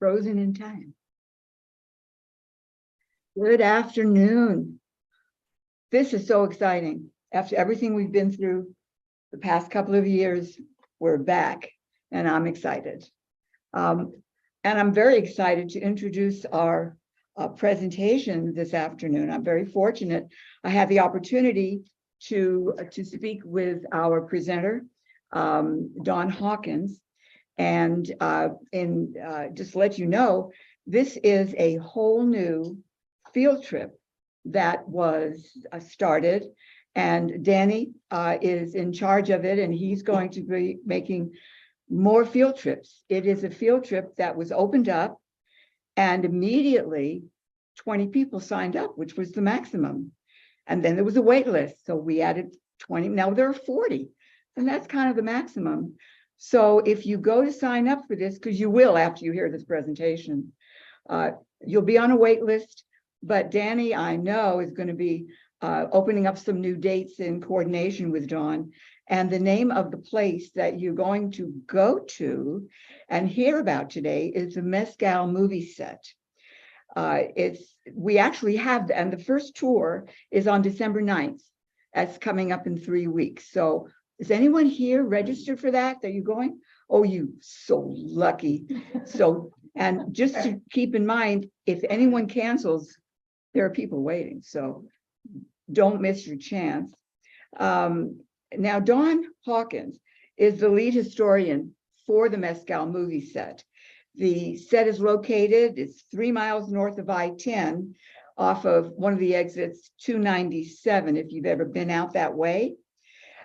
Frozen in time. Good afternoon. This is so exciting. After everything we've been through the past couple of years, we're back, and I'm excited. And I'm very excited to introduce our presentation this afternoon. I'm very fortunate. I had the opportunity to speak with our presenter, Don Hawkins, and just to let you know, this is a whole new field trip that was started, and Danny is in charge of it, and he's going to be making more field trips. It is a field trip that was opened up, and immediately 20 people signed up, which was the maximum. And then there was a wait list, so we added 20. Now there are 40, and that's kind of the maximum. So if you go to sign up for this, because you will after you hear this presentation, you'll be on a wait list. But Danny, I know, is going to be opening up some new dates in coordination with Dawn. And the name of the place that you're going to go to and hear about today is the Mescal Movie Set. We actually have, and the first tour is on December 9th. That's coming up in 3 weeks. So is anyone here registered for that? Are you going? Oh, you so lucky. So, and just to keep in mind, if anyone cancels, there are people waiting. So don't miss your chance. Now, Don Hawkins is the lead historian for the Mescal Movie Set. The set is located, it's 3 miles north of I-10 off of one of the exits, 297, if you've ever been out that way.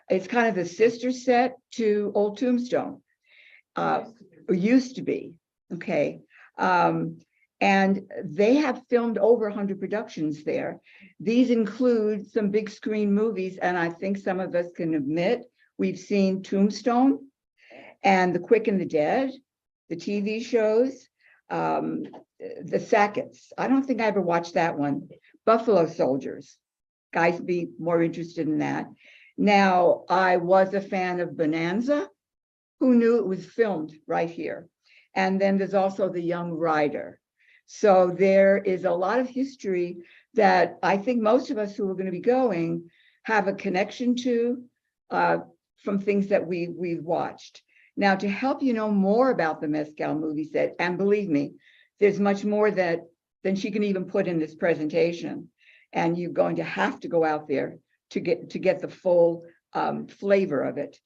It's kind of the sister set to Old Tombstone, or used to be, okay. And they have filmed over 100 productions there. These include some big screen movies, and I think some of us can admit we've seen Tombstone and The Quick and the Dead, the TV shows, the Sacketts. I don't think I ever watched that one. Buffalo Soldiers. Guys would be more interested in that. Now, I was a fan of Bonanza. Who knew it was filmed right here? And then there's also The Young Rider. So there is a lot of history that I think most of us who are going to be going have a connection to from things that we've watched. Now, to help you know more about the Mescal Movie Set, and believe me, there's much more than she can even put in this presentation, and you're going to have to go out there to get the full flavor of it.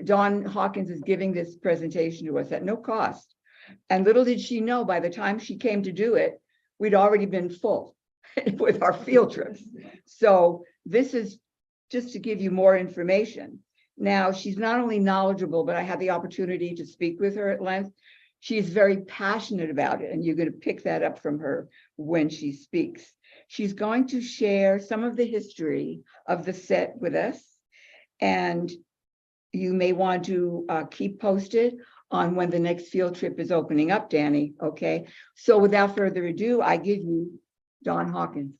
Dawn Hawkins is giving this presentation to us at no cost. And little did she know, by the time she came to do it, we'd already been full with our field trips. So this is just to give you more information. Now, she's not only knowledgeable, but I had the opportunity to speak with her at length. She's very passionate about it, and you're going to pick that up from her when she speaks. She's going to share some of the history of the set with us, and you may want to keep posted on when the next field trip is opening up, Danny, okay? So without further ado, I give you Don Hawkins.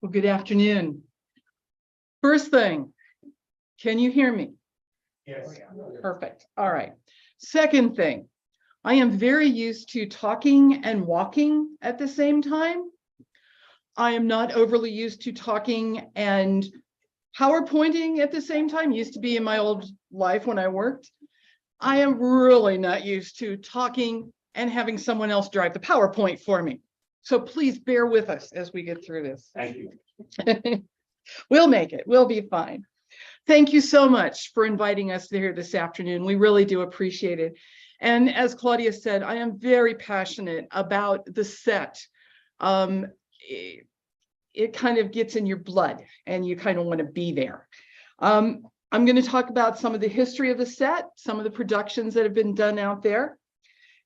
Well, good afternoon. First thing, can you hear me? Yes. Perfect. All right. Second thing, I am very used to talking and walking at the same time. I am not overly used to talking and PowerPointing at the same time. Used to be in my old life when I worked. I am really not used to talking and having someone else drive the PowerPoint for me. So please bear with us as we get through this. Thank you. We'll make it. We'll be fine. Thank you so much for inviting us here this afternoon. We really do appreciate it. And as Claudia said, I am very passionate about the set. It kind of gets in your blood and you kind of want to be there. I'm going to talk about some of the history of the set, some of the productions that have been done out there.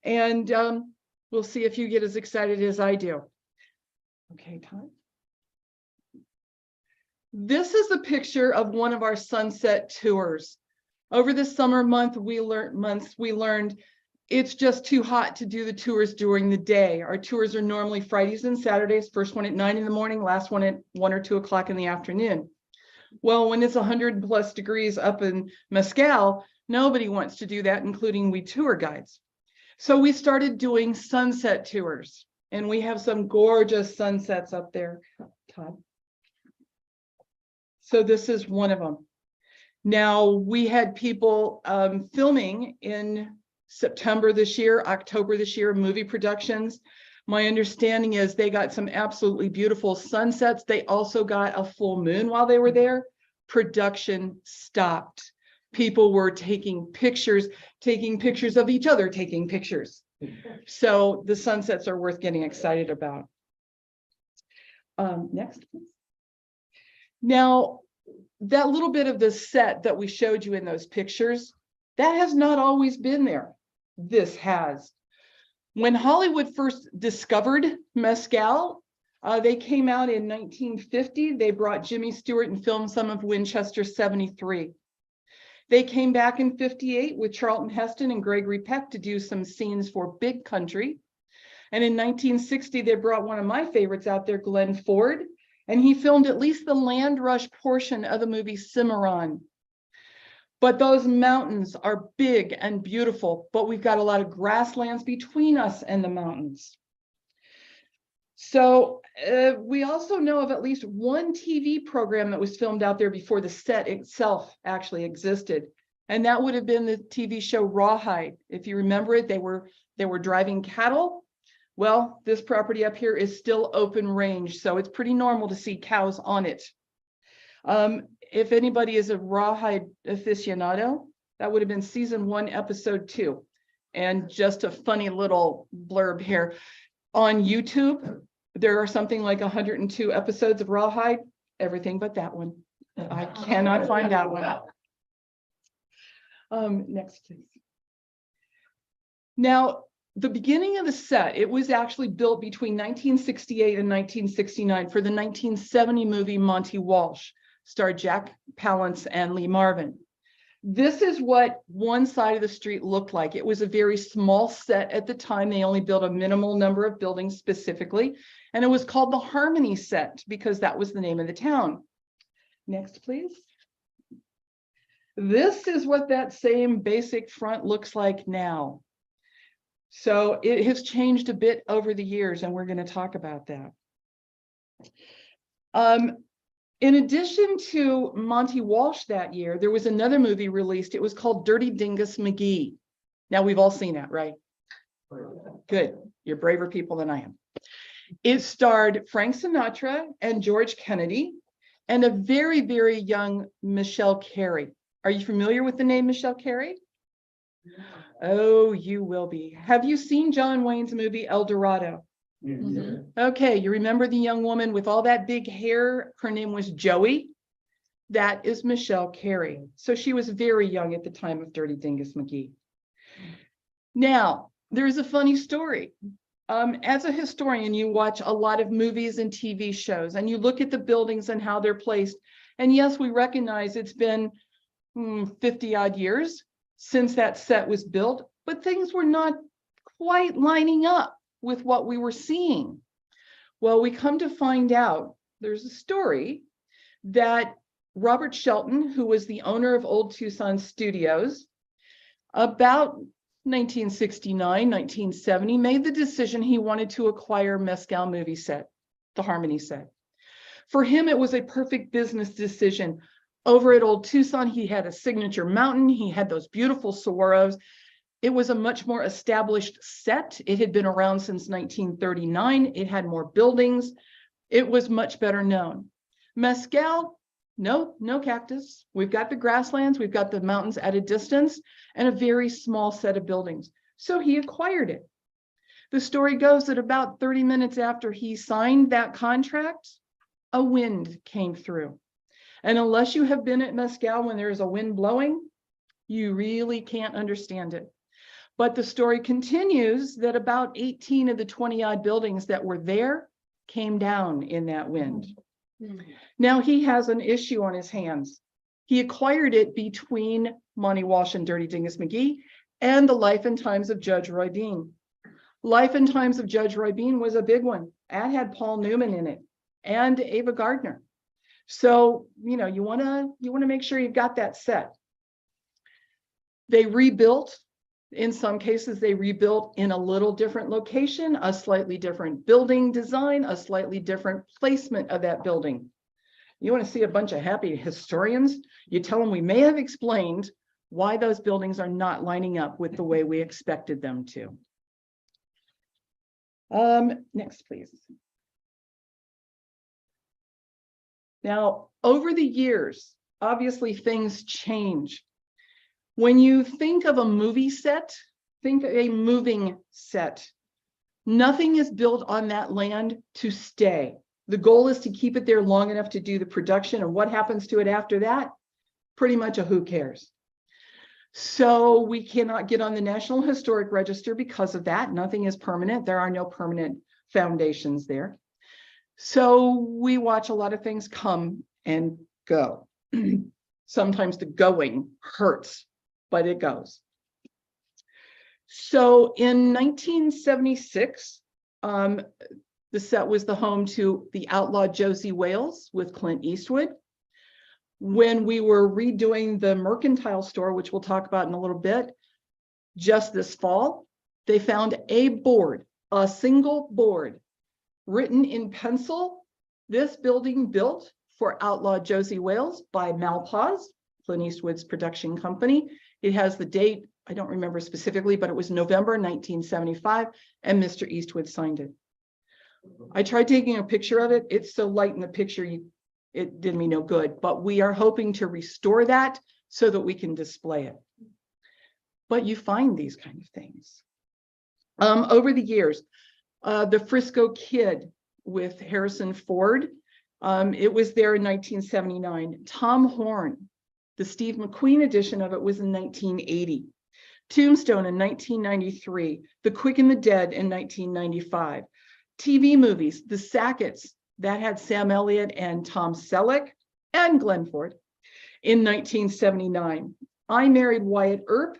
And we'll see if you get as excited as I do. Okay, Todd. This is a picture of one of our sunset tours. Over the summer month, we learned it's just too hot to do the tours during the day. Our tours are normally Fridays and Saturdays, first one at 9 in the morning, last one at 1 or 2 o'clock in the afternoon. Well, when it's 100+ degrees up in Mescal, nobody wants to do that, including we tour guides. So we started doing sunset tours, and we have some gorgeous sunsets up there, Todd. So this is one of them. Now, we had people filming in September this year, October this year, movie productions. My understanding is they got some absolutely beautiful sunsets. They also got a full moon while they were there. Production stopped. People were taking pictures of each other taking pictures. So the sunsets are worth getting excited about. Next, please. Now, that little bit of the set that we showed you in those pictures, that has not always been there. This has. When Hollywood first discovered Mescal, they came out in 1950. They brought Jimmy Stewart and filmed some of Winchester 73. They came back in 58 with Charlton Heston and Gregory Peck to do some scenes for Big Country. And in 1960, they brought one of my favorites out there, Glenn Ford, and he filmed at least the land rush portion of the movie Cimarron. But those mountains are big and beautiful, but we've got a lot of grasslands between us and the mountains. So we also know of at least one TV program that was filmed out there before the set itself actually existed. And that would have been the TV show Rawhide. If you remember it, they were driving cattle. Well, this property up here is still open range, so it's pretty normal to see cows on it. If anybody is a Rawhide aficionado, that would have been season 1, episode 2. And just a funny little blurb here. On YouTube, there are something like 102 episodes of Rawhide, everything but that one. I cannot find that one. Next, please. Now, the beginning of the set, it was actually built between 1968 and 1969 for the 1970 movie Monty Walsh, starred Jack Palance and Lee Marvin. This is what one side of the street looked like. It was a very small set at the time. They only built a minimal number of buildings specifically, and it was called the Harmony Set because that was the name of the town. Next, please. This is what that same basic front looks like now. So it has changed a bit over the years, and we're going to talk about that. In addition to Monty Walsh that year, there was another movie released. It was called Dirty Dingus McGee. Now, we've all seen that, right? Good. You're braver people than I am. It starred Frank Sinatra and George Kennedy and a very, very young Michelle Carey. Are you familiar with the name Michelle Carey? Oh, you will be. Have you seen John Wayne's movie El Dorado? Mm-hmm. Okay, you remember the young woman with all that big hair? Her name was Joey. That is Michelle Carey. So she was very young at the time of Dirty Dingus McGee. Now, there's a funny story. As a historian, you watch a lot of movies and TV shows, and you look at the buildings and how they're placed. And yes, we recognize it's been 50 odd years since that set was built, but things were not quite lining up with what we were seeing. Well, we come to find out there's a story that Robert Shelton, who was the owner of Old Tucson Studios, about 1969, 1970, made the decision he wanted to acquire Mescal Movie Set, the Harmony Set. For him, it was a perfect business decision. Over at Old Tucson, he had a signature mountain. He had those beautiful saguaros. It was a much more established set. It had been around since 1939. It had more buildings. It was much better known. Mescal, no cactus. We've got the grasslands. We've got the mountains at a distance and a very small set of buildings. So he acquired it. The story goes that about 30 minutes after he signed that contract, a wind came through. And unless you have been at Mescal when there is a wind blowing, you really can't understand it. But the story continues that about 18 of the 20-odd buildings that were there came down in that wind. Now he has an issue on his hands. He acquired it between Monty Walsh and Dirty Dingus McGee, and The Life and Times of Judge Roy Bean. Life and Times of Judge Roy Bean was a big one. That had Paul Newman in it and Ava Gardner. So, you know, you want to make sure you've got that set. They rebuilt. In some cases, they rebuilt in a little different location, a slightly different building design, a slightly different placement of that building. You want to see a bunch of happy historians? You tell them we may have explained why those buildings are not lining up with the way we expected them to. Next, please. Now, over the years, obviously things change. When you think of a movie set, think of a moving set. Nothing is built on that land to stay. The goal is to keep it there long enough to do the production, and what happens to it after that? Pretty much a who cares. So we cannot get on the National Historic Register because of that. Nothing is permanent. There are no permanent foundations there. So we watch a lot of things come and go. Sometimes the going hurts, but it goes. So in 1976, the set was the home to The Outlaw Josie Wales with Clint Eastwood. When we were redoing the Mercantile store, which we'll talk about in a little bit, just this fall, they found a board, a single board, written in pencil, this building built for Outlaw Josie Wales by Malpaz, Clint Eastwood's production company. It has the date, I don't remember specifically, but it was November 1975, and Mr. Eastwood signed it. I tried taking a picture of it. It's so light in the picture, it did me no good, but we are hoping to restore that so that we can display it. But you find these kind of things. Over the years, the Frisco Kid with Harrison Ford, it was there in 1979. Tom Horn, the Steve McQueen edition of it was in 1980. Tombstone in 1993. The Quick and the Dead in 1995. TV movies, The Sacketts, that had Sam Elliott and Tom Selleck and Glenn Ford in 1979. I Married Wyatt Earp,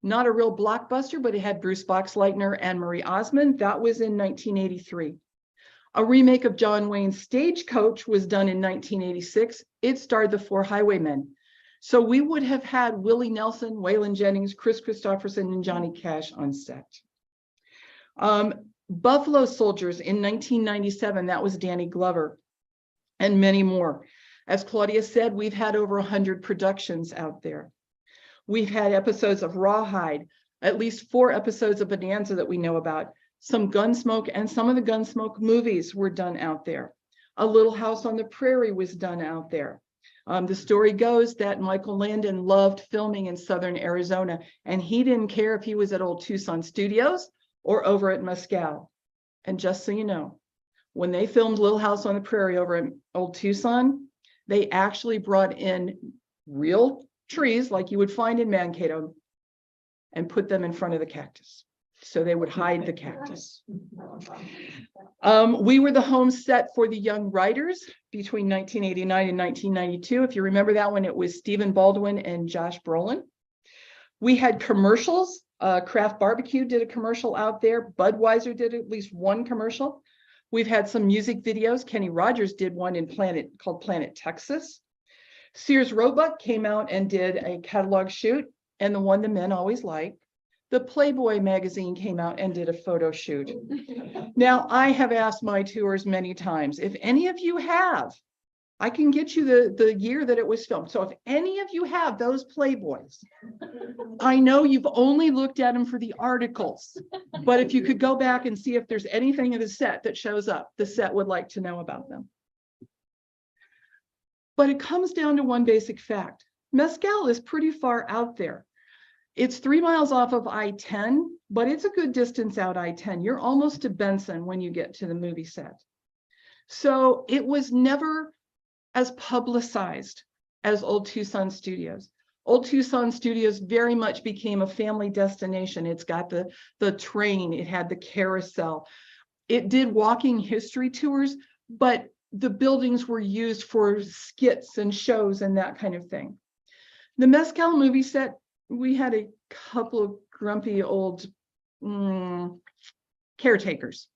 not a real blockbuster, but it had Bruce Boxleitner and Marie Osmond. That was in 1983. A remake of John Wayne's Stagecoach was done in 1986. It starred the Four Highwaymen. So we would have had Willie Nelson, Waylon Jennings, Chris Christopherson, and Johnny Cash on set. Buffalo Soldiers in 1997, that was Danny Glover, and many more. As Claudia said, we've had over 100 productions out there. We've had episodes of Rawhide, at least 4 episodes of Bonanza that we know about. Some Gunsmoke, and some of the Gunsmoke movies were done out there. A Little House on the Prairie was done out there. The story goes that Michael Landon loved filming in Southern Arizona, and he didn't care if he was at Old Tucson Studios or over at Mescal. And just so you know, when they filmed Little House on the Prairie over at Old Tucson, they actually brought in real trees like you would find in Mankato and put them in front of the cactus, so they would hide the cactus. We were the home set for The Young Riders between 1989 and 1992. If you remember that one, it was Stephen Baldwin and Josh Brolin. We had commercials. Kraft Barbecue did a commercial out there. Budweiser did at least one commercial. We've had some music videos. Kenny Rogers did one in called Planet Texas. Sears Roebuck came out and did a catalog shoot, and the one the men always like, the Playboy magazine came out and did a photo shoot. Now, I have asked my tours many times, if any of you have, I can get you the year that it was filmed. So if any of you have those Playboys, I know you've only looked at them for the articles, but if you could go back and see if there's anything in the set that shows up, the set would like to know about them. But it comes down to one basic fact. Mescal is pretty far out there. It's 3 miles off of I-10, but it's a good distance out I-10. You're almost to Benson when you get to the movie set. So it was never as publicized as Old Tucson Studios. Old Tucson Studios very much became a family destination. It's got the train, it had the carousel. It did walking history tours, but the buildings were used for skits and shows and that kind of thing. The Mescal Movie Set, we had a couple of grumpy old caretakers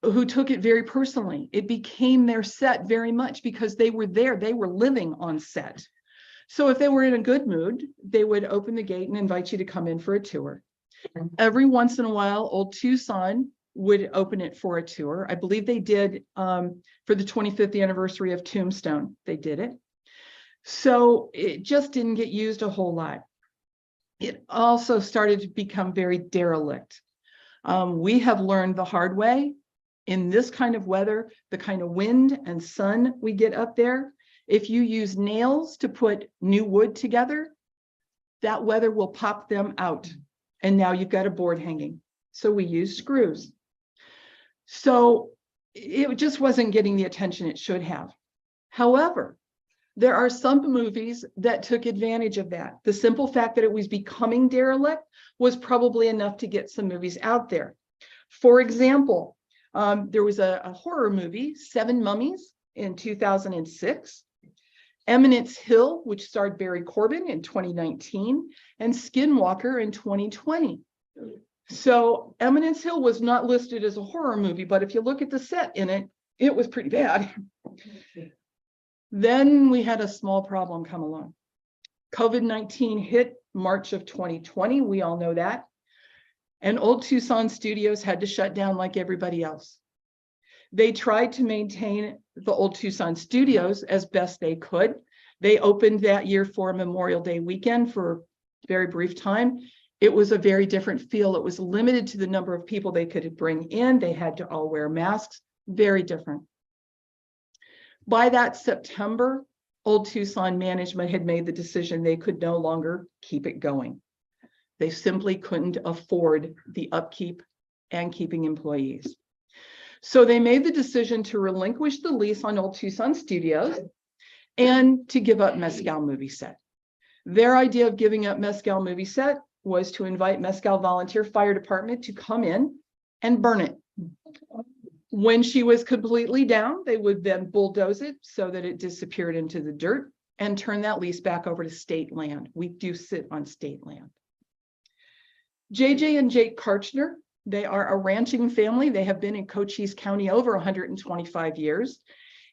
who took it very personally. It became their set very much because they were there, they were living on set. So if they were in a good mood, they would open the gate and invite you to come in for a tour. Every once in a while, Old Tucson would open it for a tour. I believe they did for the 25th anniversary of Tombstone, they did it. So it just didn't get used a whole lot. It also started to become very derelict. We have learned the hard way in this kind of weather, the kind of wind and sun we get up there. If you use nails to put new wood together, that weather will pop them out. And now you've got a board hanging. So we use screws. So it just wasn't getting the attention it should have. However, there are some movies that took advantage of that. The simple fact that it was becoming derelict was probably enough to get some movies out there. For example, there was a horror movie, Seven Mummies, in 2006. Eminence Hill, which starred Barry Corbin in 2019, and Skinwalker in 2020. So Eminence Hill was not listed as a horror movie, but if you look at the set in it, it was pretty bad. Then we had a small problem come along. COVID-19 hit March of 2020, we all know that. And Old Tucson Studios had to shut down like everybody else. They tried to maintain the Old Tucson Studios as best they could. They opened that year for Memorial Day weekend for a very brief time. It was a very different feel. It was limited to the number of people they could bring in. They had to all wear masks, very different. By that September, Old Tucson management had made the decision they could no longer keep it going. They simply couldn't afford the upkeep and keeping employees. So they made the decision to relinquish the lease on Old Tucson Studios and to give up Mescal Movie Set. Their idea of giving up Mescal Movie Set was to invite Mescal Volunteer Fire Department to come in and burn it. When she was completely down, they would then bulldoze it so that it disappeared into the dirt and turn that lease back over to state land. We do sit on state land. JJ and Jake Karchner, they are a ranching family. They have been in Cochise County over 125 years.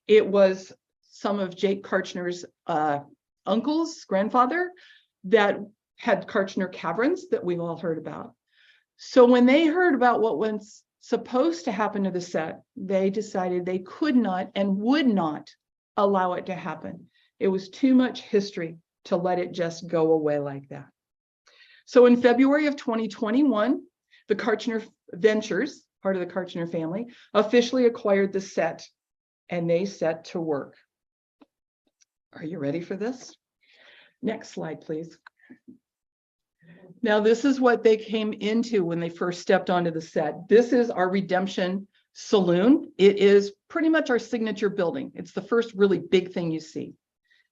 It was some of Jake Karchner's uncles, grandfather, that had Karchner Caverns that we've all heard about. So when they heard about what was supposed to happen to the set, they decided they could not and would not allow it to happen. It was too much history to let it just go away like that. So in February of 2021, the Karchner Ventures, part of the Karchner family, officially acquired the set and they set to work. Are you ready for this? Next slide, please. Now, this is what they came into when they first stepped onto the set. This is our Redemption Saloon. It is pretty much our signature building. It's the first really big thing you see.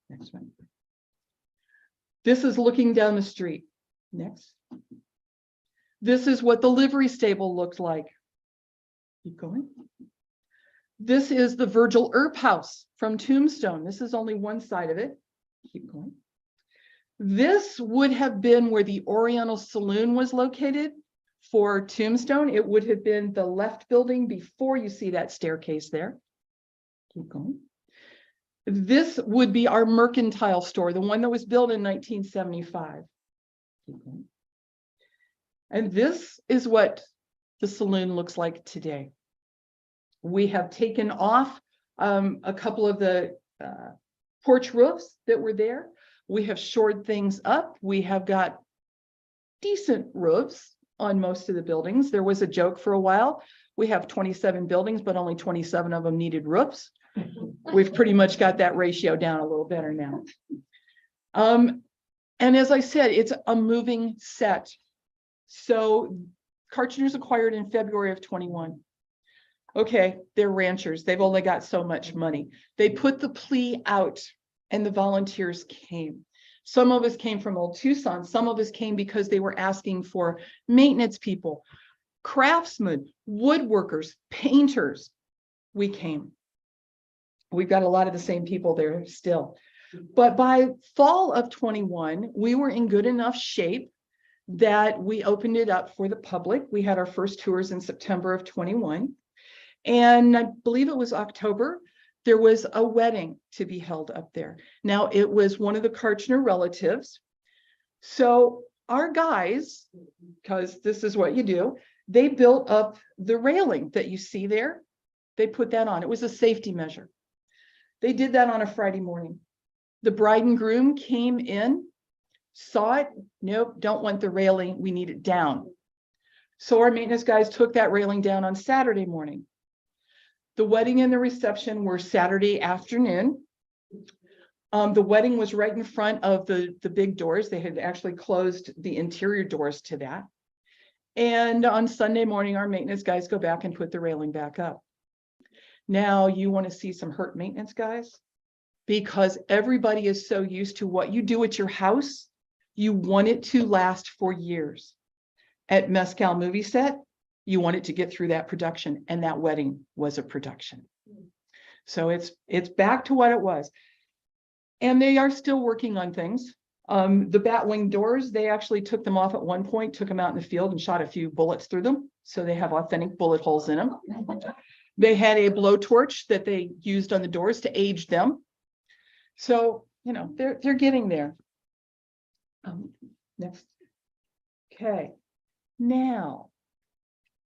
Next one. This is looking down the street. Next. This is what the livery stable looked like. Keep going. This is the Virgil Earp house from Tombstone. This is only one side of it. Keep going. This would have been where the Oriental Saloon was located for Tombstone. It would have been the left building before you see that staircase there. Keep going. This would be our Mercantile store, the one that was built in 1975. Keep going. And this is what the saloon looks like today. We have taken off a couple of the porch roofs that were there. We have shored things up. We have got decent roofs on most of the buildings. There was a joke for a while. We have 27 buildings, but only 27 of them needed roofs. We've pretty much got that ratio down a little better now. And as I said, it's a moving set. So Karchner's acquired in February of 21. Okay, they're ranchers. They've only got so much money. They put the plea out and the volunteers came. Some of us came from Old Tucson. Some of us came because they were asking for maintenance people, craftsmen, woodworkers, painters. We came. We've got a lot of the same people there still. But by fall of 21, we were in good enough shape that we opened it up for the public. We had our first tours in September of 21. And I believe it was October, there was a wedding to be held up there. Now, it was one of the Karchner relatives. So our guys, because this is what you do, they built up the railing that you see there. They put that on. It was a safety measure. They did that on a Friday morning. The bride and groom came in, saw it. Nope, don't want the railing. We need it down. So our maintenance guys took that railing down on Saturday morning. The wedding and the reception were Saturday afternoon. The wedding was right in front of the big doors. They had actually closed the interior doors to that. And on Sunday morning, our maintenance guys go back and put the railing back up. Now, you want to see some hurt maintenance guys? Because everybody is so used to what you do at your house, you want it to last for years. At Mescal Movie Set, you want it to get through that production, and that wedding was a production. So it's back to what it was. And they are still working on things. The batwing doors, they actually took them off at one point, took them out in the field and shot a few bullets through them. So they have authentic bullet holes in them. They had a blowtorch that they used on the doors to age them. So, you know, they're getting there. Next. Okay. Now,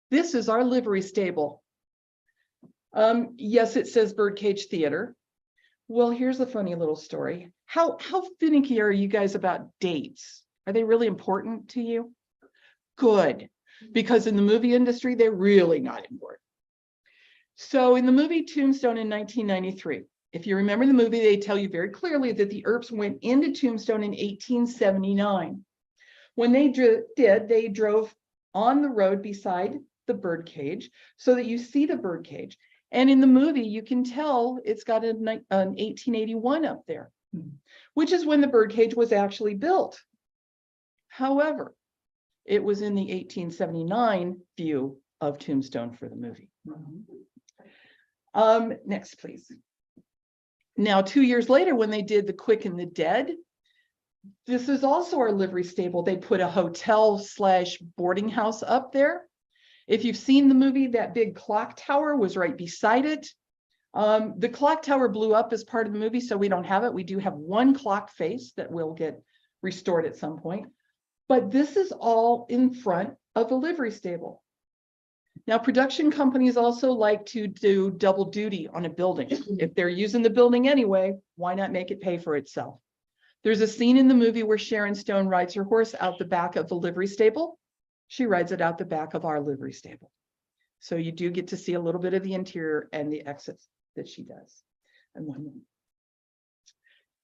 this is our livery stable. Yes, it says Birdcage Theater. Well, here's a funny little story. How finicky are you guys about dates? Are they really important to you? Good, because in the movie industry, they're really not important. So in the movie Tombstone in 1993, if you remember the movie, they tell you very clearly that the Earps went into Tombstone in 1879. When they did, they drove on the road beside the birdcage so that you see the birdcage. And in the movie, you can tell it's got an 1881 up there, which is when the birdcage was actually built. However, it was in the 1879 view of Tombstone for the movie. Next, please. Now, 2 years later, when they did The Quick and the Dead, this is also our livery stable. They put a hotel / boarding house up there. If you've seen the movie, that big clock tower was right beside it. The clock tower blew up as part of the movie, so we don't have it. We do have one clock face that will get restored at some point. But this is all in front of a livery stable. Now, production companies also like to do double duty on a building. If they're using the building anyway, why not make it pay for itself? There's a scene in the movie where Sharon Stone rides her horse out the back of the livery stable. She rides it out the back of our livery stable. So you do get to see a little bit of the interior and the exits that she does. And one more.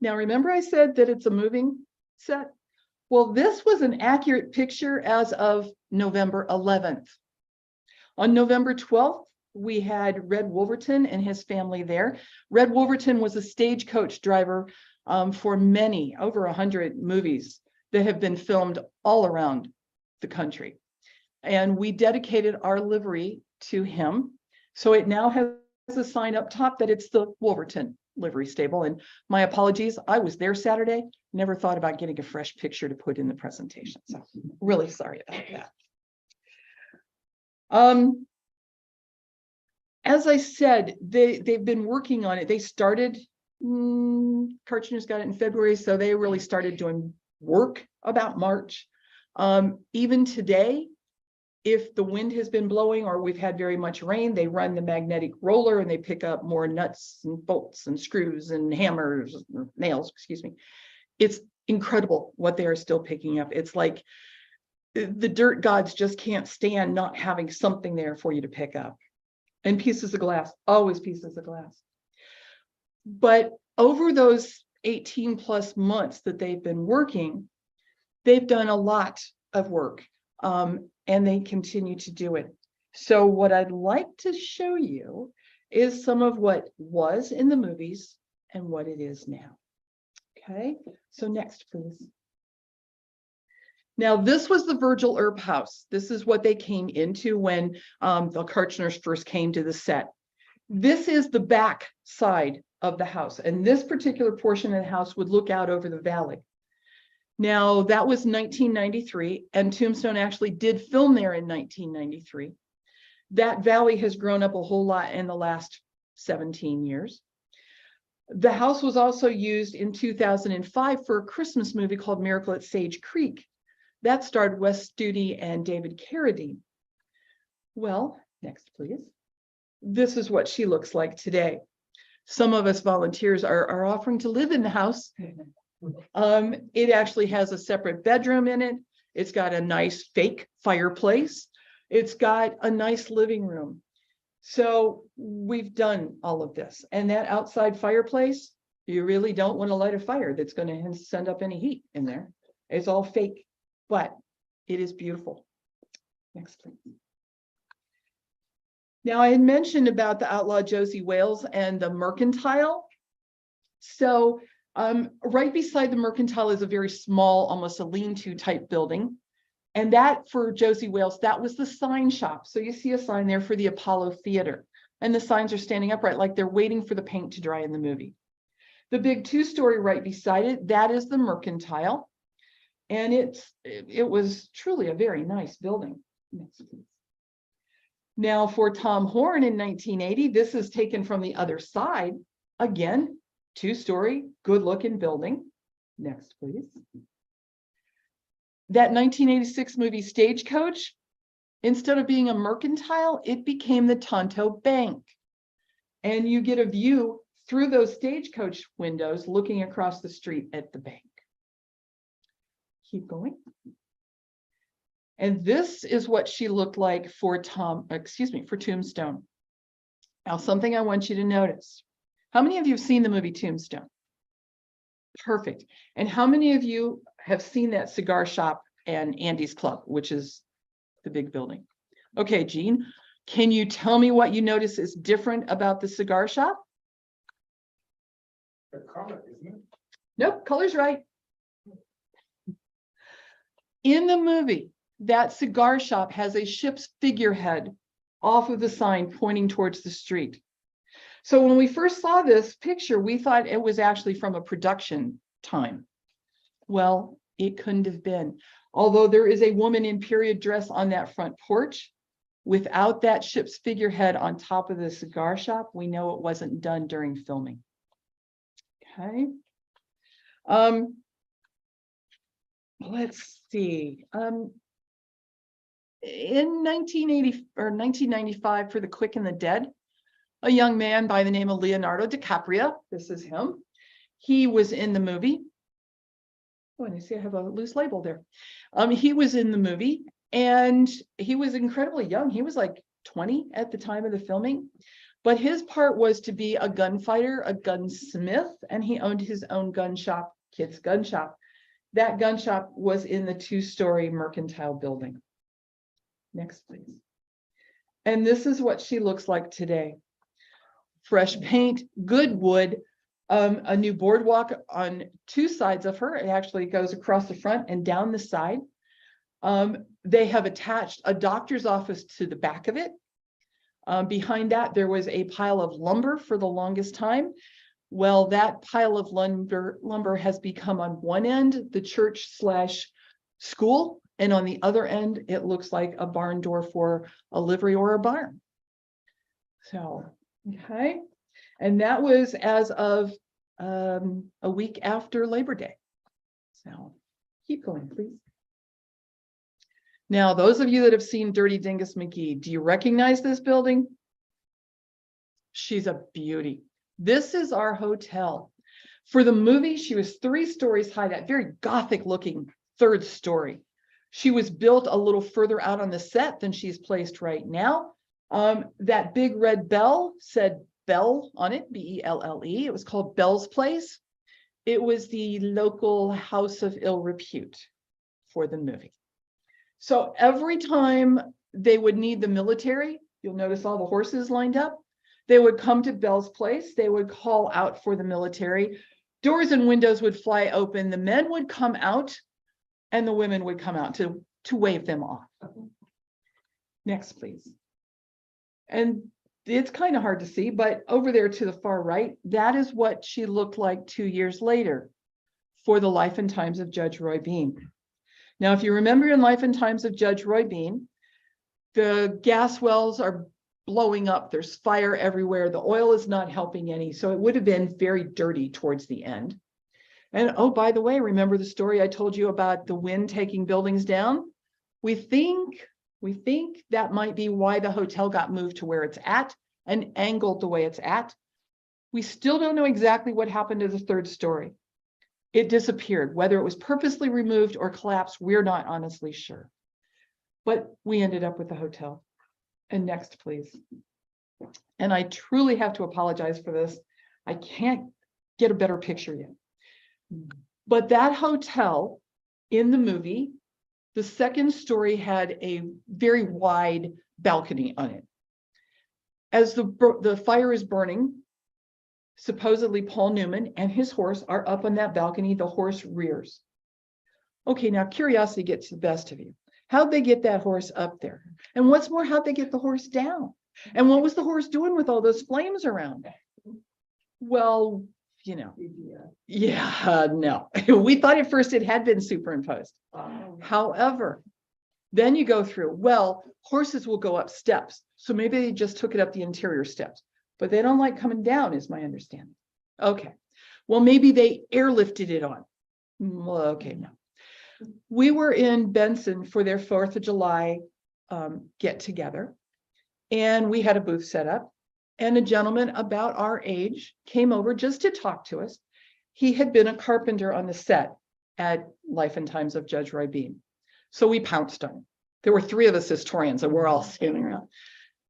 Now, remember I said that it's a moving set? Well, this was an accurate picture as of November 11th. On November 12th, we had Red Wolverton and his family there. Red Wolverton was a stagecoach driver for many, over 100 movies that have been filmed all around the country. And we dedicated our livery to him. So it now has a sign up top that it's the Wolverton livery stable. And my apologies, I was there Saturday, never thought about getting a fresh picture to put in the presentation. So really sorry about that. As I said, they've been working on it. They started, Karchner's got it in February, so they really started doing work about March. Even today, if the wind has been blowing or we've had very much rain, they run the magnetic roller and they pick up more nuts and bolts and screws and hammers, nails, excuse me. It's incredible what they are still picking up. It's like the dirt gods just can't stand not having something there for you to pick up. And pieces of glass, always pieces of glass. But over those 18 plus months that they've been working, they've done a lot of work, and they continue to do it. So what I'd like to show you is some of what was in the movies and what it is now. Okay, so next, please. Now, this was the Virgil Earp house. This is what they came into when the Karchners first came to the set. This is the back side of the house, and this particular portion of the house would look out over the valley. Now, that was 1993, and Tombstone actually did film there in 1993. That valley has grown up a whole lot in the last 17 years. The house was also used in 2005 for a Christmas movie called Miracle at Sage Creek. That starred Wes Studi and David Carradine. Well, next, please. This is what she looks like today. Some of us volunteers are offering to live in the house. It actually has a separate bedroom in it. It's got a nice fake fireplace. It's got a nice living room. So we've done all of this. And that outside fireplace, you really don't want to light a fire that's going to send up any heat in there. It's all fake, but it is beautiful. Next, please. Now, I had mentioned about the outlaw Josie Wales and the Mercantile. So right beside the Mercantile is a very small, almost a lean-to type building. And that, for Josie Wales, that was the sign shop. So you see a sign there for the Apollo Theater. And the signs are standing upright like they're waiting for the paint to dry in the movie. The big two-story right beside it, that is the Mercantile. And it was truly a very nice building. Next, please. Now, for Tom Horn in 1980, this is taken from the other side. Again, two-story, good-looking building. Next, please. That 1986 movie Stagecoach, instead of being a Mercantile, it became the Tonto Bank. And you get a view through those Stagecoach windows looking across the street at the bank. Keep going. And this is what she looked like for Tombstone. Now, something I want you to notice. How many of you have seen the movie Tombstone? Perfect. And how many of you have seen that cigar shop and Andy's Club, which is the big building? Okay, Jean, can you tell me what you notice is different about the cigar shop? The color, isn't it? Nope, color's right. In the movie, that cigar shop has a ship's figurehead off of the sign pointing towards the street. So when we first saw this picture, we thought it was actually from a production time. Well, it couldn't have been. Although there is a woman in period dress on that front porch, without that ship's figurehead on top of the cigar shop, we know it wasn't done during filming. Okay. Let's see. In 1980 or 1995 for The Quick and the Dead, a young man by the name of Leonardo DiCaprio, this is him, he was in the movie. Oh, and I see I have a loose label there. He was in the movie and he was incredibly young. He was like 20 at the time of the filming, but his part was to be a gunfighter, a gunsmith, and he owned his own gun shop, Kit's Gun Shop. That gun shop was in the two-story Mercantile building. Next, please. And this is what she looks like today. Fresh paint, good wood, a new boardwalk on two sides of her. It actually goes across the front and down the side. They have attached a doctor's office to the back of it. Behind that, there was a pile of lumber for the longest time. Well, that pile of lumber has become on one end, the church/school, and on the other end, it looks like a barn door for a livery or a barn. So, okay. And that was as of a week after Labor Day. So keep going, please. Now, those of you that have seen Dirty Dingus McGee, do you recognize this building? She's a beauty. This is our hotel. For the movie, she was 3 stories high, that very Gothic looking 3rd story. She was built a little further out on the set than she's placed right now. That big red bell said Bell on it, B-E-L-L-E. It was called Bell's Place. It was the local house of ill repute for the movie. So every time they would need the military, you'll notice all the horses lined up. They would come to Bell's Place. They would call out for the military. Doors and windows would fly open. The men would come out and the women would come out to wave them off. Next, please. And it's kind of hard to see, but over there to the far right, that is what she looked like 2 years later. for the life and times of Judge Roy Bean. Now, if you remember in Life and Times of Judge Roy Bean, the gas wells are blowing up. There's fire everywhere. The oil is not helping any. So it would have been very dirty towards the end. And oh, by the way, remember the story I told you about the wind taking buildings down? We think that might be why the hotel got moved to where it's at and angled the way it's at. We still don't know exactly what happened to the third story. It disappeared. Whether it was purposely removed or collapsed, we're not honestly sure. But we ended up with the hotel. And next, please. And I truly have to apologize for this. I can't get a better picture yet. But that hotel in the movie, the second story had a very wide balcony on it. As the fire is burning, supposedly Paul Newman and his horse are up on that balcony. The horse rears. Okay, now curiosity gets the best of you. How'd they get that horse up there? And what's more, how'd they get the horse down? And what was the horse doing with all those flames around? Well, you know, no. We thought at first it had been superimposed. However, then you go through, well, horses will go up steps. So maybe they just took it up the interior steps, but they don't like coming down, is my understanding. Okay, well, maybe they airlifted it on. Well, okay, no. We were in Benson for their 4th of July get together, and we had a booth set up, and a gentleman about our age came over just to talk to us. He had been a carpenter on the set at Life and Times of Judge Roy Bean. So we pounced on him. There were 3 of us historians, and we're all standing around.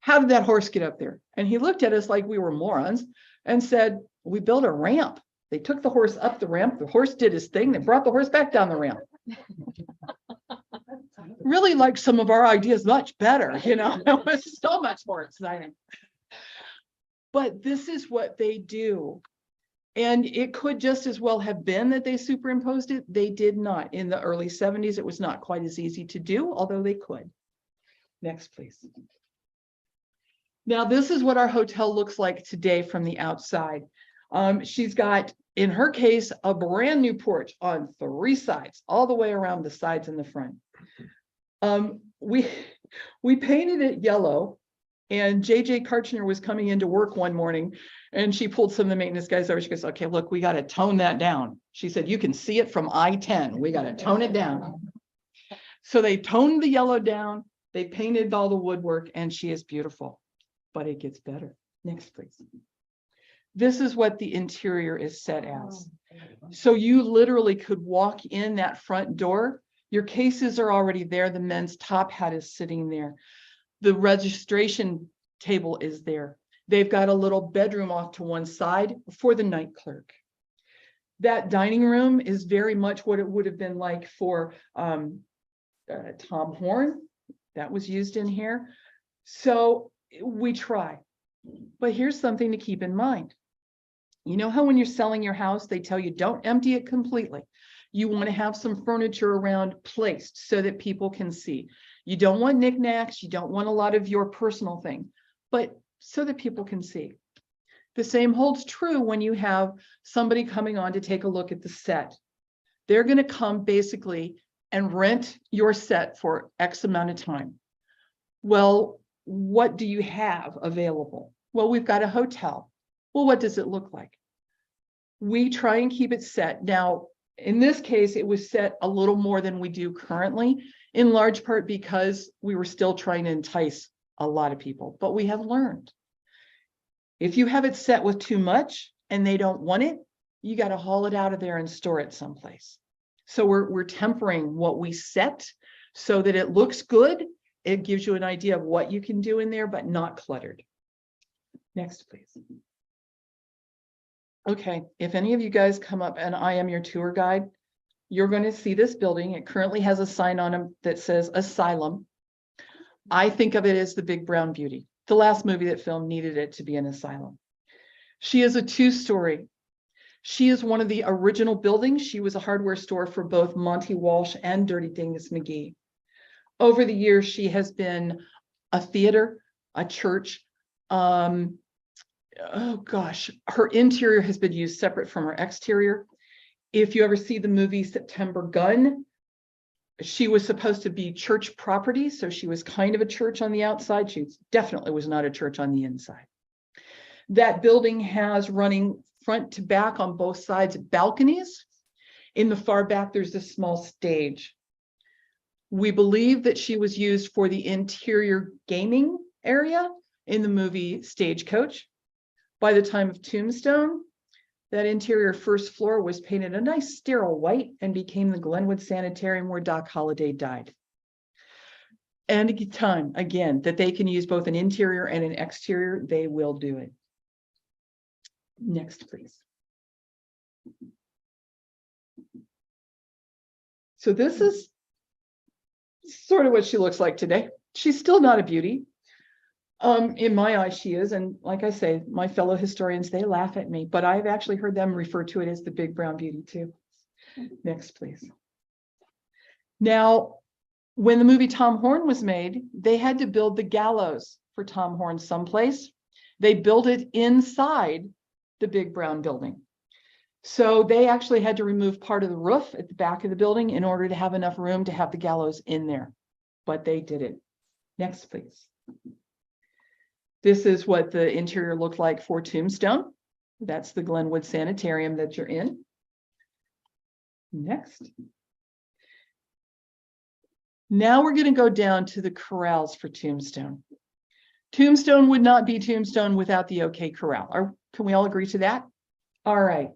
How did that horse get up there? And he looked at us like we were morons and said, we built a ramp. They took the horse up the ramp. The horse did his thing. They brought the horse back down the ramp. Really liked some of our ideas much better, you know, it was so much more exciting. But this is what they do. And it could just as well have been that they superimposed it. They did not. In the early 70s, it was not quite as easy to do, although they could. Next, please. Now, this is what our hotel looks like today from the outside. She's got, in her case, a brand new porch on 3 sides, all the way around the sides and the front. We painted it yellow, and JJ Karchner was coming into work one morning, and she pulled some of the maintenance guys over. She goes, okay, look, we got to tone that down. She said, you can see it from I-10. We got to tone it down. So they toned the yellow down. They painted all the woodwork, and she is beautiful, but it gets better. Next, please. This is what the interior is set as. So you literally could walk in that front door. Your cases are already there. The men's top hat is sitting there. The registration table is there. They've got a little bedroom off to one side for the night clerk. That dining room is very much what it would have been like for Tom Horn. That was used in here. So we try. But here's something to keep in mind. You know how when you're selling your house, they tell you don't empty it completely. You want to have some furniture around placed so that people can see. You don't want knickknacks. You don't want a lot of your personal thing, but so that people can see. The same holds true when you have somebody coming on to take a look at the set. They're going to come basically and rent your set for X amount of time. Well, what do you have available? Well, we've got a hotel. Well, what does it look like? We try and keep it set. Now, in this case, it was set a little more than we do currently, in large part because we were still trying to entice a lot of people, but we have learned. If you have it set with too much and they don't want it, you got to haul it out of there and store it someplace. So we're tempering what we set so that it looks good. It gives you an idea of what you can do in there, but not cluttered. Next, please. Okay, if any of you guys come up and I am your tour guide, you're going to see this building. It currently has a sign on it that says Asylum. I think of it as the Big Brown Beauty. The last movie that filmed needed it to be an asylum. She is a 2-story. She is one of the original buildings. She was a hardware store for both Monty Walsh and Dirty Dingus McGee. Over the years, she has been a theater, a church. Oh gosh, her interior has been used separate from her exterior. If you ever see the movie September Gun, she was supposed to be church property, so she was kind of a church on the outside. She definitely was not a church on the inside. That building has running front to back on both sides balconies. In the far back, there's this small stage. We believe that she was used for the interior gaming area in the movie Stagecoach. By the time of Tombstone, that interior first floor was painted a nice sterile white and became the Glenwood Sanitarium where Doc Holliday died. And time, again, that they can use both an interior and an exterior, they will do it. Next, please. So this is sort of what she looks like today. She's still not a beauty. In my eyes, she is. And like I say, my fellow historians, they laugh at me, but I've actually heard them refer to it as the big brown beauty too. Next, please. Now, when the movie Tom Horn was made, they had to build the gallows for Tom Horn someplace. They built it inside the big brown building. So they actually had to remove part of the roof at the back of the building in order to have enough room to have the gallows in there. But they did it. Next, please. This is what the interior looked like for Tombstone. That's the Glenwood Sanitarium that you're in. Next. Now we're going to go down to the corrals for Tombstone. Tombstone would not be Tombstone without the OK Corral. Can we all agree to that? All right.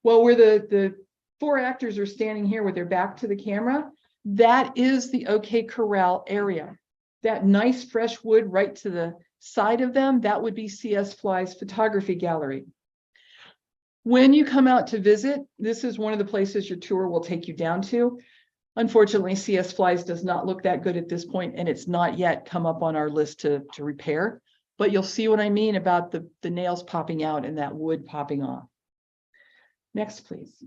Well, where the four actors are standing here with their back to the camera, that is the OK Corral area. That nice fresh wood right to the side of them, that would be C.S. Fly's photography gallery. When you come out to visit, this is one of the places your tour will take you down to. Unfortunately, C.S. Fly's does not look that good at this point, and it's not yet come up on our list to repair. But you'll see what I mean about the nails popping out and that wood popping off. Next, please.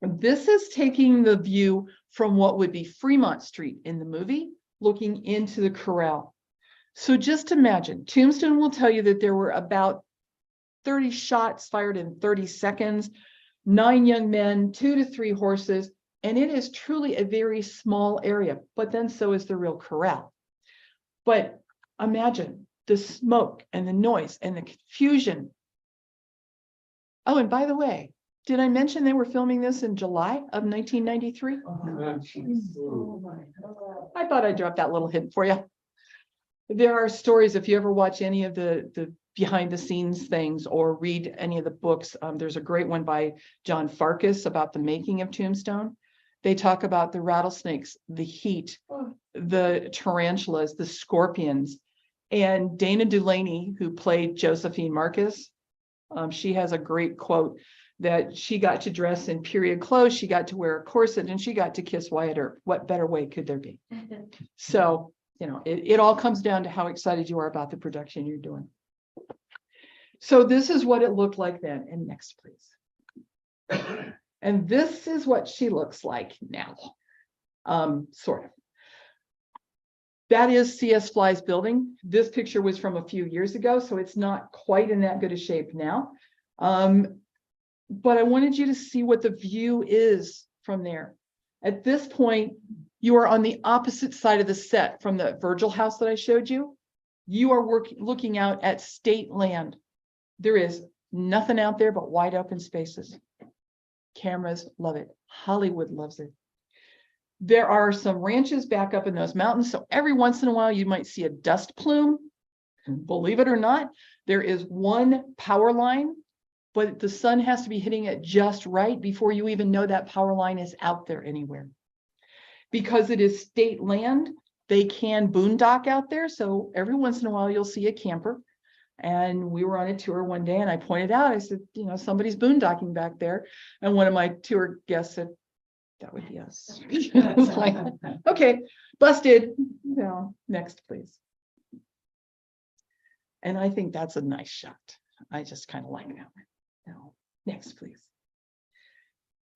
This is taking the view from what would be Fremont Street in the movie, looking into the corral. So just imagine, Tombstone will tell you that there were about 30 shots fired in 30 seconds, 9 young men, 2 to 3 horses, and it is truly a very small area, but then so is the real corral. But imagine the smoke and the noise and the confusion. Oh, and by the way, did I mention they were filming this in July of 1993? I thought I'd drop that little hint for you. There are stories, if you ever watch any of the behind the scenes things or read any of the books, there's a great one by John Farkas about the making of Tombstone. They talk about the rattlesnakes, the heat, the tarantulas, the scorpions. And Dana Delaney, who played Josephine Marcus, she has a great quote that she got to dress in period clothes, she got to wear a corset, and she got to kiss Wyatt Earp. What better way could there be? So, you know, it all comes down to how excited you are about the production you're doing. So this is what it looked like then. And next, please. And this is what she looks like now, sort of. That is C.S. Fly's building. This picture was from a few years ago, so it's not quite in that good a shape now. But I wanted you to see what the view is from there. At this point, you are on the opposite side of the set from the Virgil house that I showed you. You are looking out at state land. There is nothing out there but wide open spaces. Cameras love it. Hollywood loves it. There are some ranches back up in those mountains, so every once in a while you might see a dust plume. Believe it or not, there is one power line, but the sun has to be hitting it just right before you even know that power line is out there anywhere. Because it is state land, they can boondock out there, so every once in a while you'll see a camper. And we were on a tour one day and I pointed out, I said, you know, somebody's boondocking back there. And one of my tour guests said, that would be us. I was like, okay, busted. No, next, please. And I think that's a nice shot. I just kind of like that one. No, next, please.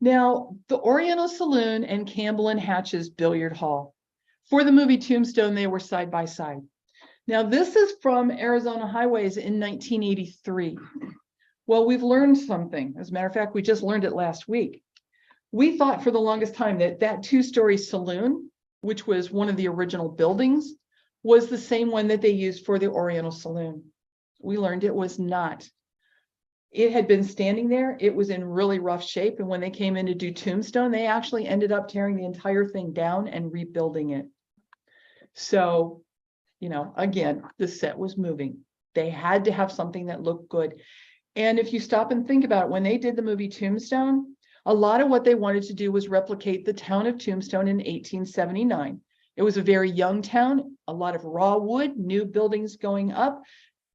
Now, the Oriental Saloon and Campbell and Hatch's Billiard Hall. For the movie Tombstone, they were side by side. Now, this is from Arizona Highways in 1983. Well, we've learned something. As a matter of fact, we just learned it last week. We thought for the longest time that that two-story saloon, which was one of the original buildings, was the same one that they used for the Oriental Saloon. We learned it was not. It had been standing there. It was in really rough shape. And when they came in to do Tombstone, they actually ended up tearing the entire thing down and rebuilding it. So, you know, again, the set was moving. They had to have something that looked good. And if you stop and think about it, when they did the movie Tombstone, a lot of what they wanted to do was replicate the town of Tombstone in 1879. It was a very young town, a lot of raw wood, new buildings going up.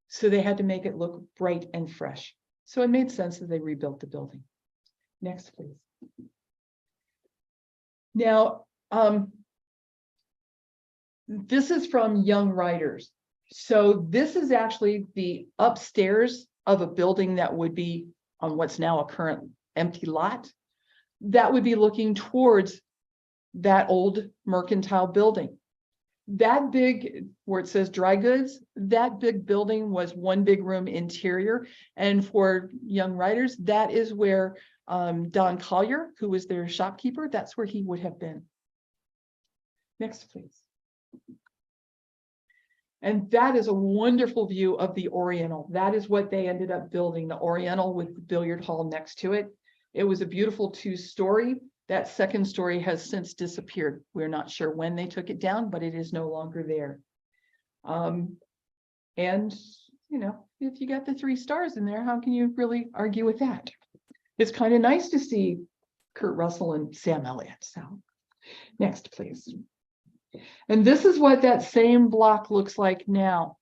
So they had to make it look bright and fresh. So it made sense that they rebuilt the building. Next, please. Now, this is from Young Writers. So this is actually the upstairs of a building that would be on what's now a current empty lot. That would be looking towards that old Mercantile building. That big, where it says dry goods, that big building was one big room interior. And for Young Writers, that is where Don Collier, who was their shopkeeper, that's where he would have been. Next, please. And that is a wonderful view of the Oriental. That is what they ended up building, the Oriental with the billiard hall next to it. It was a beautiful two-story. That second story has since disappeared. We're not sure when they took it down, but it is no longer there. And, you know, if you got the 3 stars in there, how can you really argue with that? It's kind of nice to see Kurt Russell and Sam Elliott. So next, please. And this is what that same block looks like now.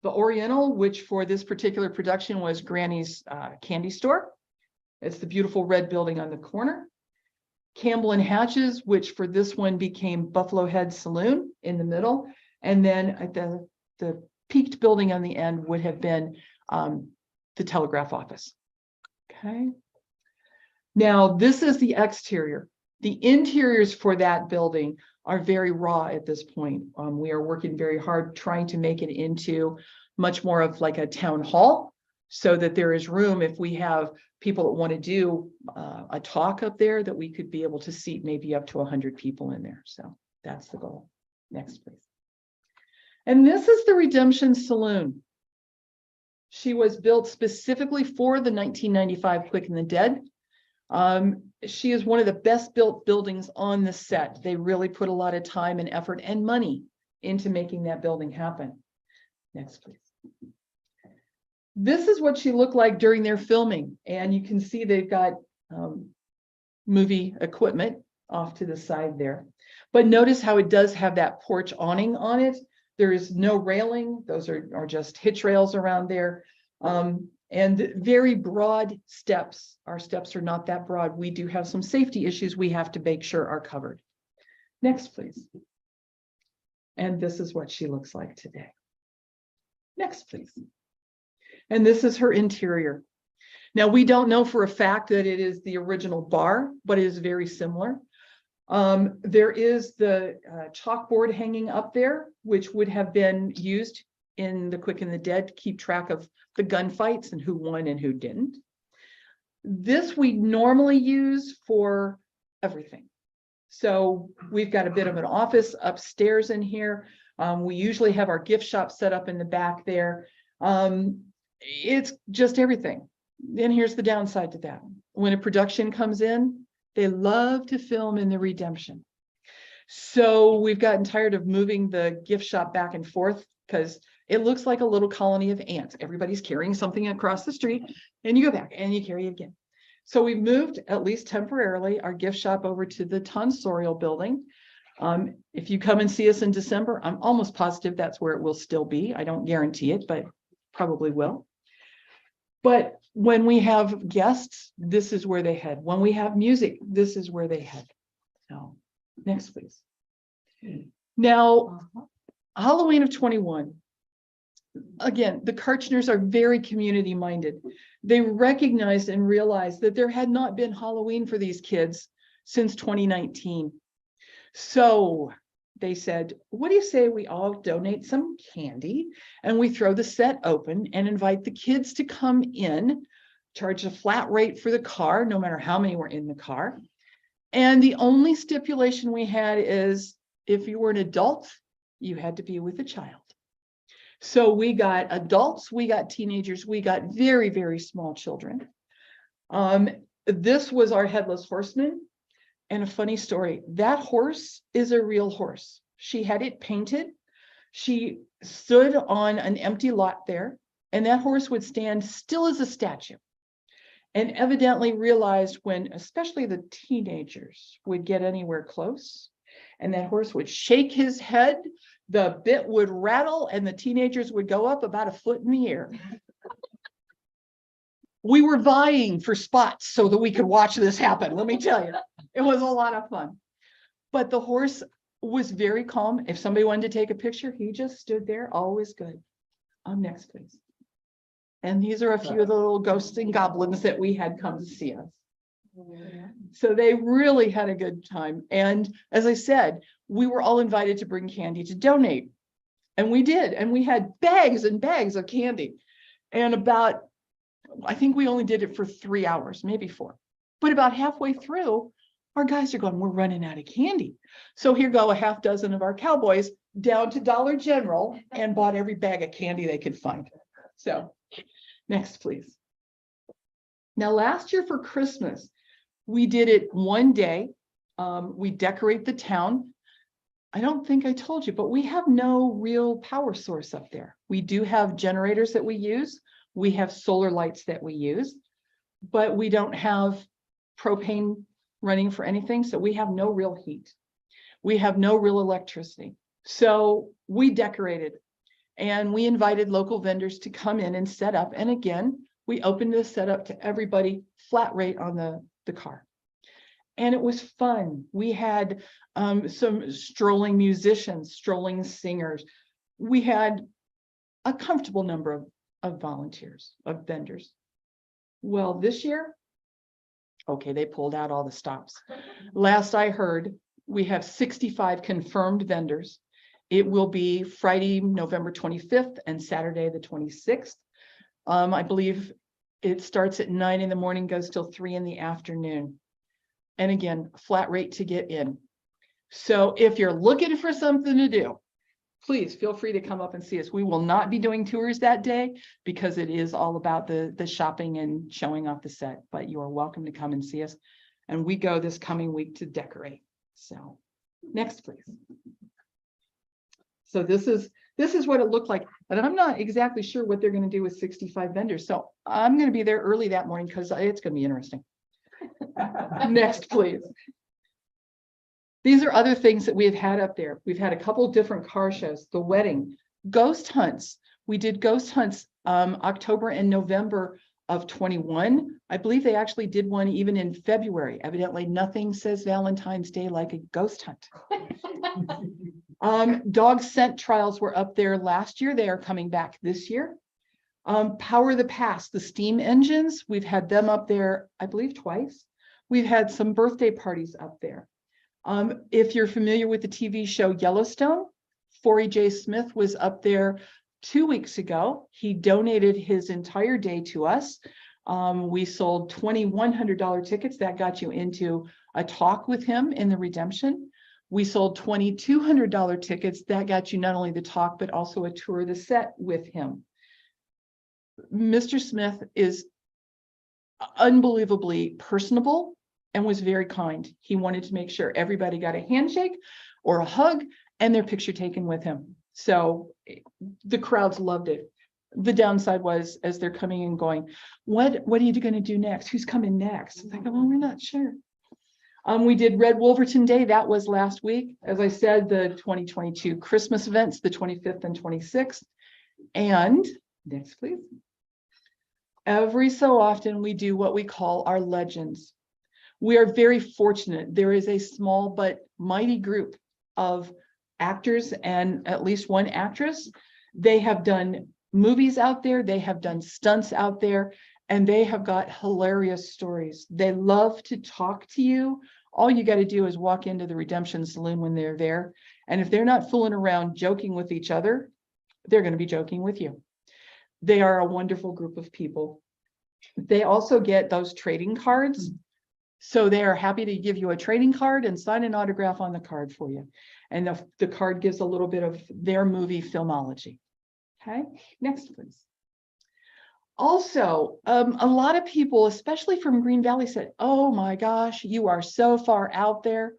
The Oriental, which for this particular production was Granny's candy store. It's the beautiful red building on the corner. Campbell and Hatch's, which for this one became Buffalo Head Saloon in the middle. And then at the peaked building on the end would have been the telegraph office. Okay. Now, this is the exterior. The interiors for that building are very raw at this point. We are working very hard trying to make it into much more of like a town hall, so that there is room if we have people that want to do a talk up there, that we could be able to seat maybe up to 100 people in there. So that's the goal. Next, please. And this is the Redemption Saloon. She was built specifically for the 1995 Quick and the Dead. She is one of the best built buildings on the set. They really put a lot of time and effort and money into making that building happen. Next, please. This is what she looked like during their filming. And you can see they've got movie equipment off to the side there. But notice how it does have that porch awning on it. There is no railing. Those are just hitch rails around there. And very broad steps. Our steps are not that broad. We do have some safety issues we have to make sure are covered. Next, please. And this is what she looks like today. Next, please. And this is her interior. Now, we don't know for a fact that it is the original bar, but it is very similar. There is the chalkboard hanging up there, which would have been used in the Quick and the Dead to keep track of the gunfights and who won and who didn't. This we normally use for everything. So we've got a bit of an office upstairs in here. We usually have our gift shop set up in the back there. It's just everything. Then here's the downside to that. When a production comes in, they love to film in the Redemption. So we've gotten tired of moving the gift shop back and forth because it looks like a little colony of ants. Everybody's carrying something across the street and you go back and you carry it again. So we've moved, at least temporarily, our gift shop over to the tonsorial building. If you come and see us in December, I'm almost positive that's where it will still be. I don't guarantee it, but probably will. But when we have guests, this is where they head. When we have music, this is where they head. So next, please. Now, Halloween of 21. Again, the Karchners are very community minded. They recognized and realized that there had not been Halloween for these kids since 2019. So they said, what do you say we all donate some candy and we throw the set open and invite the kids to come in, charge a flat rate for the car, no matter how many were in the car. And the only stipulation we had is if you were an adult, you had to be with a child. So we got adults, we got teenagers, we got very, very small children. This was our headless horseman. And a funny story, that horse is a real horse. She had it painted. She stood on an empty lot there, and that horse would stand still as a statue. And evidently realized when, especially the teenagers, would get anywhere close, and that horse would shake his head, the bit would rattle, and the teenagers would go up about a foot in the air. We were vying for spots so that we could watch this happen. Let me tell you, it was a lot of fun. But the horse was very calm. If somebody wanted to take a picture, he just stood there, always good. Next, please. And these are a few of the little ghosts and goblins that we had come to see us. So they really had a good time. And as I said, we were all invited to bring candy to donate. And we did. And we had bags and bags of candy. And I think we only did it for 3 hours, maybe 4. But about halfway through, our guys are going, we're running out of candy. So here go a half dozen of our cowboys down to Dollar General and bought every bag of candy they could find. So next, please. Now, last year for Christmas, we did it one day. We decorate the town. I don't think I told you, but we have no real power source up there. We do have generators that we use. We have solar lights that we use, but we don't have propane running for anything. So we have no real heat. We have no real electricity. So we decorated and we invited local vendors to come in and set up. And again, we opened the setup to everybody, flat rate on the car. And it was fun. We had some strolling musicians, strolling singers. We had a comfortable number of volunteers, of vendors. Well, this year, okay, they pulled out all the stops. Last I heard, we have 65 confirmed vendors. It will be Friday, November 25th and Saturday, the 26th. I believe it starts at 9 in the morning, goes till 3 in the afternoon. And again, flat rate to get in. So if you're looking for something to do, please feel free to come up and see us. We will not be doing tours that day because it is all about the shopping and showing off the set, but you are welcome to come and see us. And we go this coming week to decorate. So next, please. So this is what it looked like. And I'm not exactly sure what they're going to do with 65 vendors. So I'm going to be there early that morning because it's going to be interesting. Next, please. These are other things that we have had up there. We've had a couple different car shows, the wedding, ghost hunts. We did ghost hunts October and November of 21. I believe they actually did one even in February. Evidently, nothing says Valentine's Day like a ghost hunt. Dog scent trials were up there last year. They are coming back this year. Power of the Past, the steam engines, we've had them up there, I believe, twice. We've had some birthday parties up there. If you're familiar with the TV show Yellowstone, Forey J. Smith was up there 2 weeks ago. He donated his entire day to us. We sold $2,100 tickets. That got you into a talk with him in the Redemption. We sold $2,200 tickets. That got you not only the talk, but also a tour of the set with him. Mr. Smith is unbelievably personable and was very kind. He wanted to make sure everybody got a handshake or a hug and their picture taken with him. So the crowds loved it. The downside was, as they're coming and going, what are you going to do next? Who's coming next? It's like, well, we're not sure. We did Red Wolverton Day. That was last week. As I said, the 2022 Christmas events, the 25th and 26th. And next, please. Every so often, we do what we call our legends. We are very fortunate. There is a small but mighty group of actors and at least one actress. They have done movies out there. They have done stunts out there, and they have got hilarious stories. They love to talk to you All you got to do is walk into the Redemption Saloon when they're there. And if they're not fooling around joking with each other, they're going to be joking with you. They are a wonderful group of people. They also get those trading cards. So they are happy to give you a trading card and sign an autograph on the card for you. And the card gives a little bit of their movie filmology. Okay, next please. Also, a lot of people, especially from Green Valley, said, oh my gosh, you are so far out there.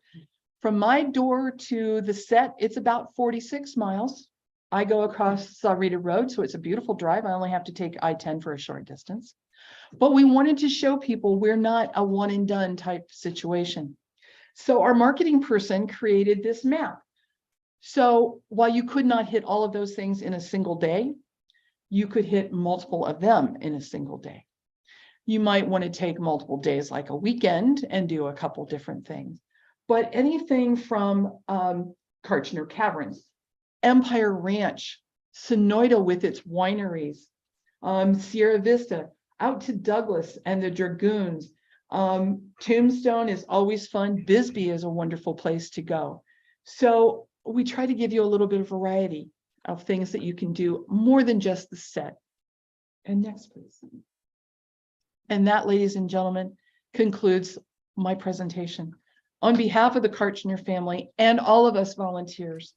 From my door to the set, it's about 46 miles. I go across Sahuarita Road, so it's a beautiful drive. I only have to take I-10 for a short distance. But we wanted to show people we're not a one and done type situation. So our marketing person created this map. So while you could not hit all of those things in a single day, you could hit multiple of them in a single day. You might want to take multiple days, like a weekend, and do a couple different things. But anything from Kartchner Caverns, Empire Ranch, Sonoyta with its wineries, Sierra Vista, out to Douglas and the Dragoons. Tombstone is always fun. Bisbee is a wonderful place to go. So we try to give you a little bit of variety of things that you can do more than just the set. And next, please. And that, ladies and gentlemen, concludes my presentation. On behalf of the Kartchner family and all of us volunteers,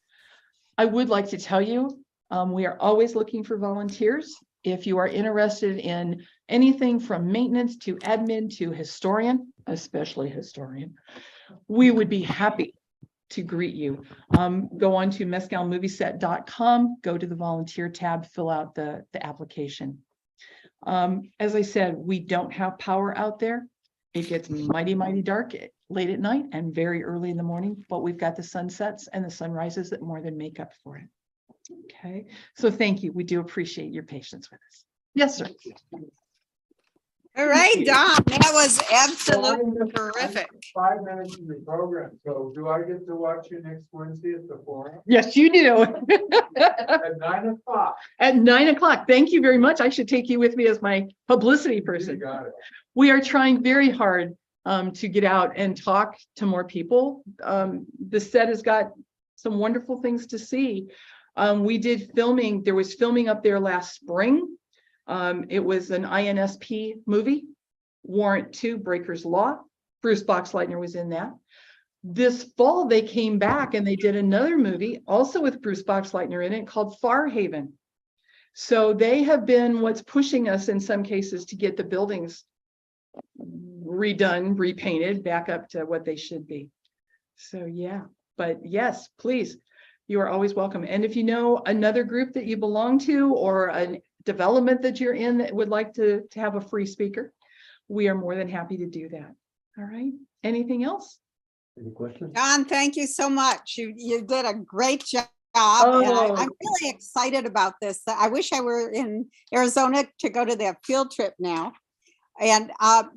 I would like to tell you, we are always looking for volunteers. If you are interested in anything from maintenance to admin to historian, especially historian, we would be happy to greet you. Go on to mescalmovieset.com, go to the volunteer tab, fill out the application. As I said, we don't have power out there. It gets mighty, mighty dark late at night and very early in the morning, but we've got the sunsets and the sunrises that more than make up for it. Okay, so thank you. We do appreciate your patience with us. Yes, sir. All right, Don, that was absolutely terrific. 5 minutes in the program, so do I get to watch you next Wednesday at the forum? Yes, you do. At 9 o'clock. At 9 o'clock. Thank you very much. I should take you with me as my publicity You person. got it. We are trying very hard to get out and talk to more people. The set has got some wonderful things to see. We did filming. There was filming up there last spring. It was an INSP movie, Warrant 2, Breaker's Law. Bruce Boxleitner was in that. This fall, they came back and they did another movie, also with Bruce Boxleitner in it, called Farhaven. So they have been what's pushing us in some cases to get the buildings redone, repainted, back up to what they should be. So yeah, but yes, please, you are always welcome. And if you know another group that you belong to or a development that you're in that would like to have a free speaker, we are more than happy to do that. All right, anything else? Any questions? Don, thank you so much. You did a great job. Oh. And I'm really excited about this. I wish I were in Arizona to go to that field trip now. And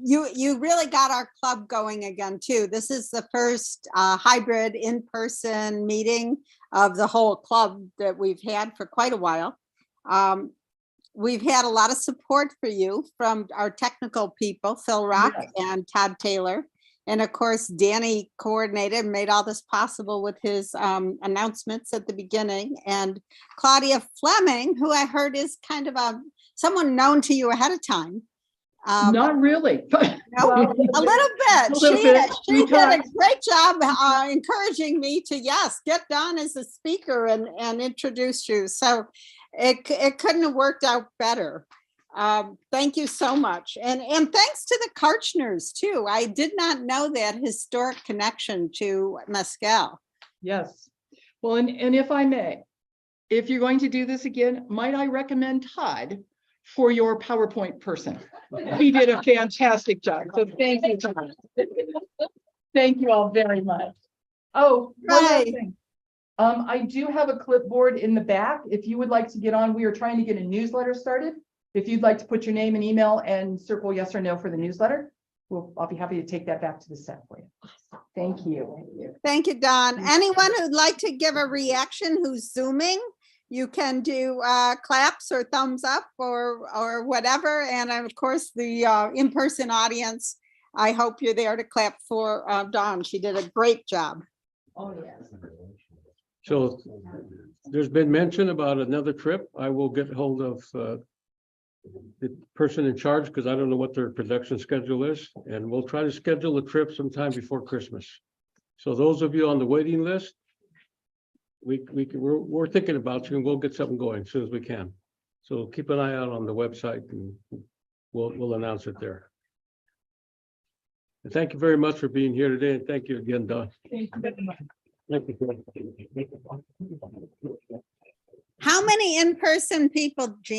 you really got our club going again too. This is the first hybrid in-person meeting of the whole club that we've had for quite a while. We've had a lot of support for you from our technical people, Phil Rock and Todd Taylor. And of course, Danny coordinated and made all this possible with his announcements at the beginning. And Claudia Fleming, who I heard is kind of someone known to you ahead of time. Not really. No, a little bit. She did a great job encouraging me to, yes, get Don as a speaker and introduce you. So it couldn't have worked out better. Thank you so much. And thanks to the Kartchners too. I did not know that historic connection to Mescal. Yes. Well, and if I may, if you're going to do this again, might I recommend Todd for your PowerPoint person? He did a fantastic job. So thank you, Todd. Thank you all very much. Oh, one more thing. I do have a clipboard in the back. If you would like to get on, we are trying to get a newsletter started. If you'd like to put your name and email and circle yes or no for the newsletter, I'll be happy to take that back to the set for you. Thank you. Thank you, Don. Anyone who'd like to give a reaction who's Zooming, you can do claps or thumbs up or whatever. And of course, the in-person audience, I hope you're there to clap for Dawn. She did a great job. Oh, yes. So there's been mention about another trip. I will get hold of the person in charge because I don't know what their production schedule is, and we'll try to schedule a trip sometime before Christmas. So those of you on the waiting list, we're thinking about you, and we'll get something going as soon as we can. So keep an eye out on the website, and we'll announce it there. And thank you very much for being here today, and thank you again, Don. Thank you very much. Thank you. How many in-person people, Jean?